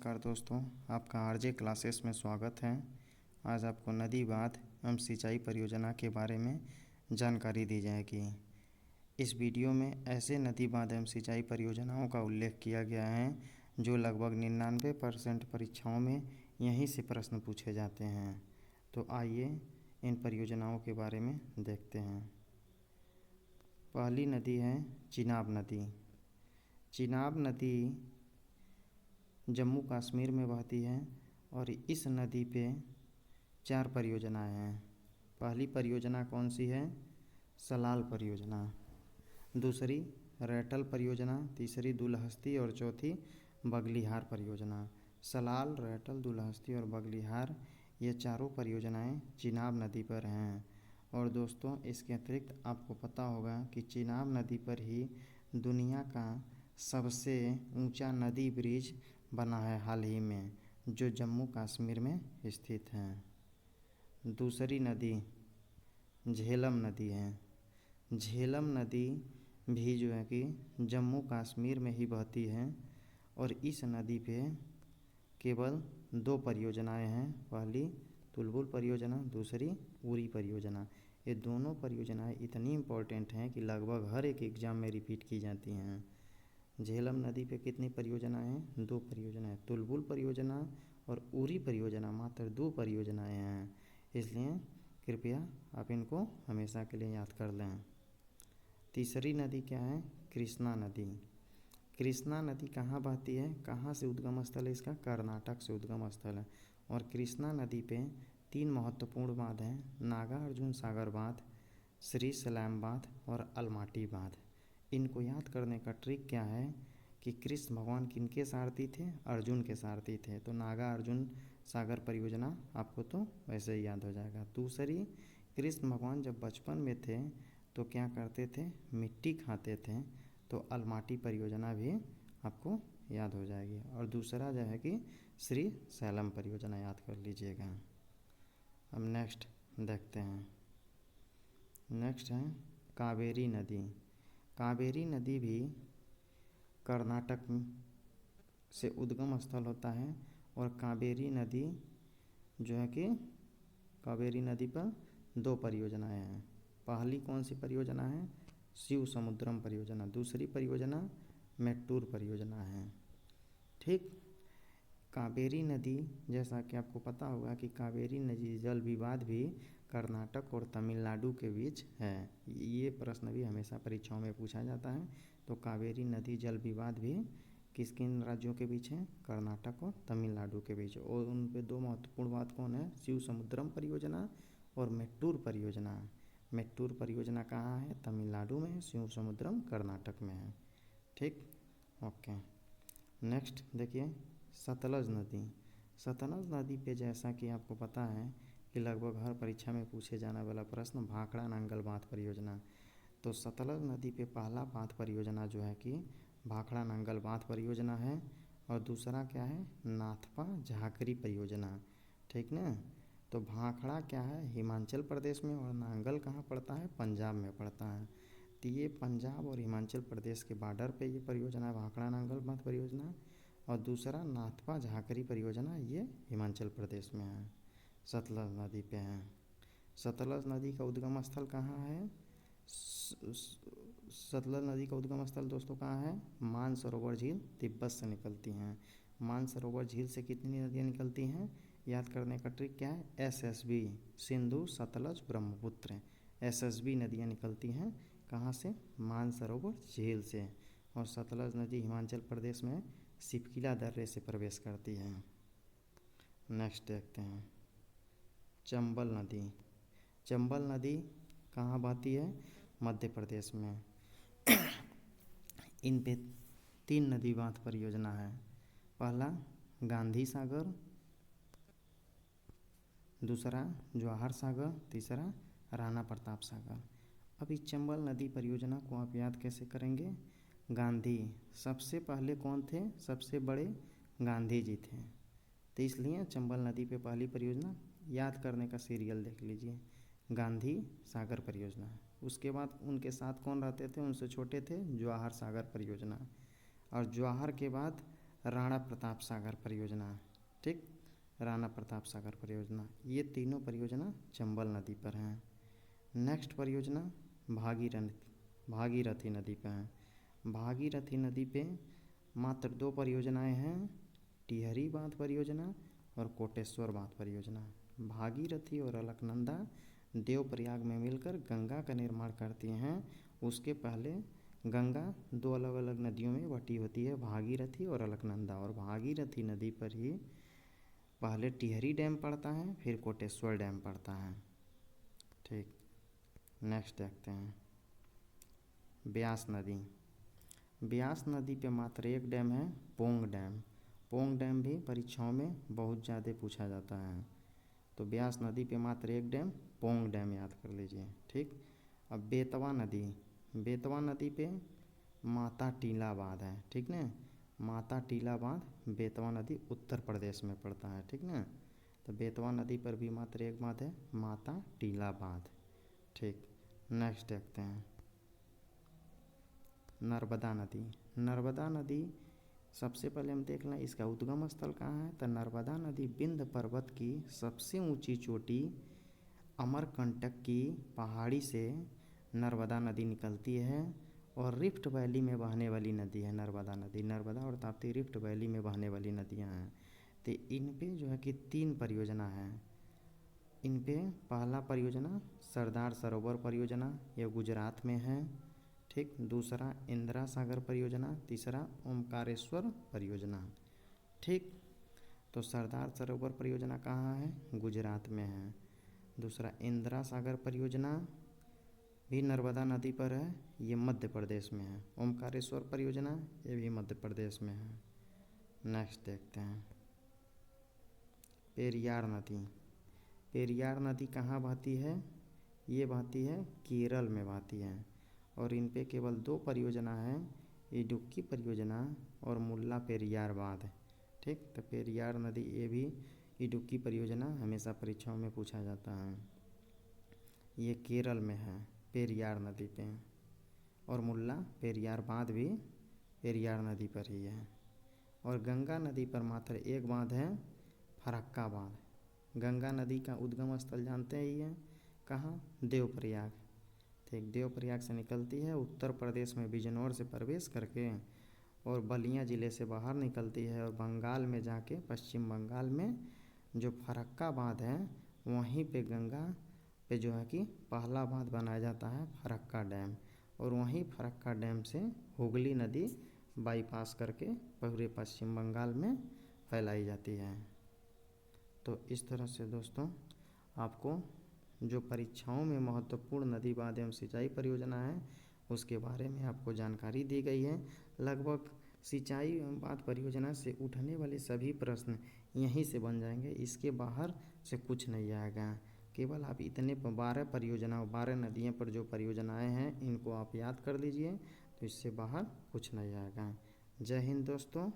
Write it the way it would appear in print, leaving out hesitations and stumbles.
नमस्कार दोस्तों, आपका आरजे क्लासेस में स्वागत है। आज आपको नदी बांध एवं सिंचाई परियोजना के बारे में जानकारी दी जाएगी। इस वीडियो में ऐसे नदी बांध एवं सिंचाई परियोजनाओं का उल्लेख किया गया है जो लगभग 99% परीक्षाओं में यहीं से प्रश्न पूछे जाते हैं। तो आइए इन परियोजनाओं के बारे में देखते हैं। पहली नदी है चिनाब नदी। चिनाब नदी जम्मू कश्मीर में बहती है और इस नदी पे 4 परियोजनाएं हैं। पहली परियोजना कौन सी है? सलाल परियोजना। दूसरी रैटल परियोजना, तीसरी दुलहस्ती और चौथी बगलिहार परियोजना। सलाल, रैटल, दुलहस्ती और बगलिहार ये चारों परियोजनाएं चिनाब नदी पर हैं। और दोस्तों, इसके अतिरिक्त आपको पता होगा कि चिनाब नदी पर ही दुनिया का सबसे ऊंचा नदी ब्रिज बना है हाल ही में, जो जम्मू कश्मीर में स्थित है। दूसरी नदी झेलम नदी है। झेलम नदी भी जो है कि जम्मू कश्मीर में ही बहती है और इस नदी पे केवल 2 परियोजनाएं हैं। पहली तुलबुल परियोजना, दूसरी उरी परियोजना। ये दोनों परियोजनाएं इतनी इम्पोर्टेंट हैं कि लगभग हर एक एग्ज़ाम में रिपीट की जाती हैं। झेलम नदी पे कितनी परियोजनाएं हैं? 2 परियोजनाएं। तुलबुल परियोजना और उरी परियोजना मात्र 2 परियोजनाएं हैं, इसलिए कृपया आप इनको हमेशा के लिए याद कर लें। तीसरी नदी क्या है? कृष्णा नदी। कृष्णा नदी कहाँ बहती है? कहाँ से उद्गम स्थल है इसका? कर्नाटक से उद्गम स्थल है। और कृष्णा नदी पे 3 महत्वपूर्ण बांध हैं: नागार्जुन सागर बांध, श्री सैलम बांध और अलमाटी बांध। इनको याद करने का ट्रिक क्या है कि कृष्ण भगवान किनके सारथी थे? अर्जुन के सारथी थे। तो नागार्जुन सागर परियोजना आपको तो वैसे ही याद हो जाएगा। दूसरी, कृष्ण भगवान जब बचपन में थे तो क्या करते थे? मिट्टी खाते थे। तो अलमाटी परियोजना भी आपको याद हो जाएगी। और दूसरा जो है कि श्री सैलम परियोजना याद कर लीजिएगा। अब नेक्स्ट देखते हैं। नेक्स्ट है कावेरी नदी। कावेरी नदी भी कर्नाटक से उद्गम स्थल होता है और कावेरी नदी जो है कि कावेरी नदी पर 2 परियोजनाएं हैं। पहली कौन सी परियोजना है? शिव समुद्रम परियोजना। दूसरी परियोजना मेट्टूर परियोजना है। ठीक। कावेरी नदी, जैसा कि आपको पता होगा कि कावेरी नदी जल विवाद भी कर्नाटक और तमिलनाडु के बीच है। ये प्रश्न भी हमेशा परीक्षाओं में पूछा जाता है। तो कावेरी नदी जल विवाद भी किन राज्यों के बीच है? कर्नाटक और तमिलनाडु के बीच। और उन पे 2 महत्वपूर्ण बात कौन है? शिव समुद्रम परियोजना और मेट्टूर परियोजना। मेट्टूर परियोजना कहाँ है? तमिलनाडु में है। शिव समुद्रम कर्नाटक में है। ठीक, ओके। नेक्स्ट देखिए सतलज नदी। सतलज नदी पे जैसा कि आपको पता है कि लगभग हर परीक्षा में पूछे जाने वाला प्रश्न भाखड़ा नांगल बांध परियोजना। तो सतलज नदी पे पहला बांध परियोजना जो है कि भाखड़ा नांगल बांध परियोजना है। और दूसरा क्या है? नाथपा झाकरी परियोजना। ठीक ना। तो भाखड़ा क्या है? हिमाचल प्रदेश में, और नांगल कहाँ पड़ता है? पंजाब में पड़ता है। तो ये पंजाब और हिमाचल प्रदेश के बॉर्डर पे ये परियोजना है, भाखड़ा नांगल बांध परियोजना। और दूसरा नाथपा झाकरी परियोजना, ये हिमाचल प्रदेश में है, सतलज नदी पे है। सतलज नदी का उद्गम स्थल कहाँ है? सतलज नदी का उद्गम स्थल दोस्तों कहाँ है? मानसरोवर झील तिब्बत से निकलती हैं। मानसरोवर झील से कितनी नदियाँ निकलती हैं? याद करने का ट्रिक क्या है? SSB, सिंधु सतलज ब्रह्मपुत्र। SSB नदियाँ निकलती हैं कहाँ से? मानसरोवर झील से। और सतलज नदी हिमाचल प्रदेश में सिपकिला दर्रे से प्रवेश करती है। नेक्स्ट देखते हैं चंबल नदी। चंबल नदी कहाँ बहती है? मध्य प्रदेश में। इन पे 3 नदी बांध परियोजना है। पहला गांधी सागर, दूसरा जवाहर सागर, तीसरा राणा प्रताप सागर। अब इस चंबल नदी परियोजना को आप याद कैसे करेंगे? गांधी सबसे पहले कौन थे? सबसे बड़े गांधी जी थे। तो इसलिए चंबल नदी पे पहली परियोजना याद करने का सीरियल देख लीजिए, गांधी सागर परियोजना। उसके बाद उनके साथ कौन रहते थे? उनसे छोटे थे जवाहर सागर परियोजना। और जवाहर के बाद राणा प्रताप सागर परियोजना, ठीक, राणा प्रताप सागर परियोजना, ये तीनों परियोजना चंबल नदी पर हैं। नेक्स्ट परियोजना भागीरथी नदी पर है। भागीरथी नदी पे मात्र 2 परियोजनाएं हैं, टिहरी बांध परियोजना और कोटेश्वर बांध परियोजना। भागीरथी और अलकनंदा देवप्रयाग में मिलकर गंगा का निर्माण करती हैं। उसके पहले गंगा 2 अलग अलग नदियों में बटी होती है, भागीरथी और अलकनंदा, और भागीरथी नदी पर ही पहले टिहरी डैम पड़ता है, फिर कोटेश्वर डैम पड़ता है, ठीक। नेक्स्ट देखते हैं ब्यास नदी। ब्यास नदी पे मात्र एक डैम है, पोंग डैम। पोंग डैम भी परीक्षाओं में बहुत ज़्यादा पूछा जाता है। तो ब्यास नदी पे मात्र एक डैम, पोंग डैम याद कर लीजिए, ठीक। अब बेतवा नदी, बेतवा नदी पे माता टीला बांध है, ठीक ना। माता टीला बांध बेतवा नदी उत्तर प्रदेश में पड़ता है, ठीक ना। तो बेतवा नदी पर भी मात्र एक बांध है, माता टीला बांध, ठीक। नेक्स्ट देखते हैं नर्मदा नदी। नर्मदा नदी सबसे पहले हम देख लें इसका उद्गम स्थल कहाँ है। तो नर्मदा नदी विंध्य पर्वत की सबसे ऊंची चोटी अमरकंटक की पहाड़ी से नर्मदा नदी निकलती है और रिफ्ट वैली में बहने वाली नदी है नर्मदा नदी। नर्मदा और ताप्ती रिफ्ट वैली में बहने वाली नदियाँ हैं। तो इन पे जो है कि 3 परियोजना है। इन पे पहला परियोजना सरदार सरोवर परियोजना, यह गुजरात में है, ठीक। दूसरा इंदिरा सागर परियोजना, तीसरा ओमकारेश्वर परियोजना, ठीक। तो सरदार सरोवर परियोजना कहाँ है, गुजरात में है। दूसरा इंदिरा सागर परियोजना भी नर्मदा नदी पर है, ये मध्य प्रदेश में है। ओमकारेश्वर परियोजना ये भी मध्य प्रदेश में है। नेक्स्ट देखते हैं पेरियार नदी। पेरियार नदी कहाँ बहती है, ये बहती है केरल में बहती है, और इन पे केवल 2 परियोजना है, इडुक्की परियोजना और मुल्ला पेरियार बांध, ठीक। तो पेरियार नदी ये भी इडुक्की परियोजना हमेशा परीक्षाओं में पूछा जाता है। ये केरल में है पेरियार नदी पे, और मुल्ला पेरियार बांध भी पेरियार नदी पर ही है। और गंगा नदी पर मात्र एक बांध है, फरक्का बांध। गंगा नदी का उद्गम स्थल जानते ही हैं, कहाँ, देवप्रयाग, ठीक। देवप्रयाग से निकलती है, उत्तर प्रदेश में बिजनौर से प्रवेश करके और बलिया ज़िले से बाहर निकलती है, और बंगाल में जाके पश्चिम बंगाल में जो फरक्का बांध है वहीं पे गंगा पे जो है कि पहला बांध बनाया जाता है, फरक्का डैम। और वहीं फरक्का डैम से हुगली नदी बाईपास करके पूरे पश्चिम बंगाल में फैलाई जाती है। तो इस तरह से दोस्तों आपको जो परीक्षाओं में महत्वपूर्ण नदी बांध एवं सिंचाई परियोजना है उसके बारे में आपको जानकारी दी गई है। लगभग सिंचाई एवं बांध परियोजना से उठने वाले सभी प्रश्न यहीं से बन जाएंगे, इसके बाहर से कुछ नहीं आएगा। केवल आप इतने 12 परियोजनाओं 12 नदियों पर जो परियोजनाएं हैं इनको आप याद कर लीजिए, तो इससे बाहर कुछ नहीं आएगा। जय हिंद दोस्तों।